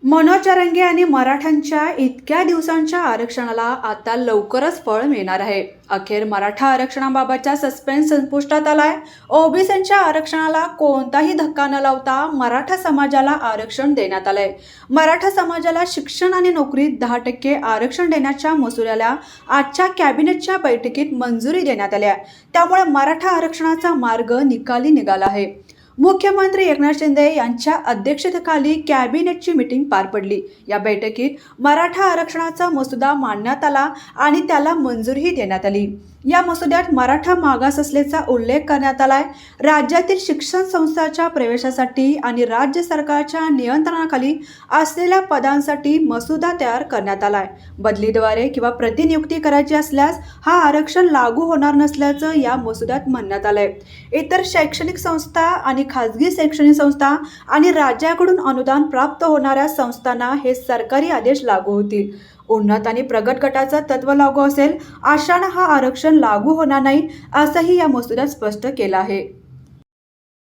मनोज जरांगे आणि मराठ्यांच्या इतक्या दिवसांच्या आरक्षणाला आता लवकरच फळ मिळणार आहे. अखेर मराठा आरक्षणाबाबतचा सस्पेन्स संपुष्टात आलाय. ओबीसींच्या आरक्षणाला कोणताही धक्का न लावता मराठा समाजाला आरक्षण देण्यात आलंय. मराठा समाजाला शिक्षण आणि नोकरीत 10% आरक्षण देण्याच्या मसुद्याला आजच्या कॅबिनेटच्या बैठकीत मंजुरी देण्यात आली आहे. त्यामुळे मराठा आरक्षणाचा मार्ग निकाली निघाला आहे. मुख्यमंत्री एकनाथ शिंदे यांच्या अध्यक्षतेखाली कॅबिनेटची मीटिंग पार पडली. या बैठकीत मराठा आरक्षणाचा मसुदा मांडण्यात आला आणि त्याला मंजुरीही देण्यात आली. या मसुद्यात मराठा मागास असल्याचा उल्लेख करण्यात आलाय. राज्यातील शिक्षण संस्थांच्या प्रवेशासाठी आणि राज्य सरकारच्या नियंत्रणाखाली असलेल्या पदांसाठी मसुदा तयार करण्यात आलाय. बदलीद्वारे किंवा प्रतिनियुक्ती करायची असल्यास हा आरक्षण लागू होणार नसल्याचं या मसुद्यात म्हणण्यात आलंय. इतर शैक्षणिक संस्था आणि खाजगी शैक्षणिक संस्था आणि राज्याकडून अनुदान प्राप्त होणाऱ्या संस्थांना हे सरकारी आदेश लागू होतील. उन्नत आणि प्रगत गटाचं तत्व लागू असेल अशांना हा आरक्षण लागू होणार नाही असंही या मसुद्यात स्पष्ट केलं आहे.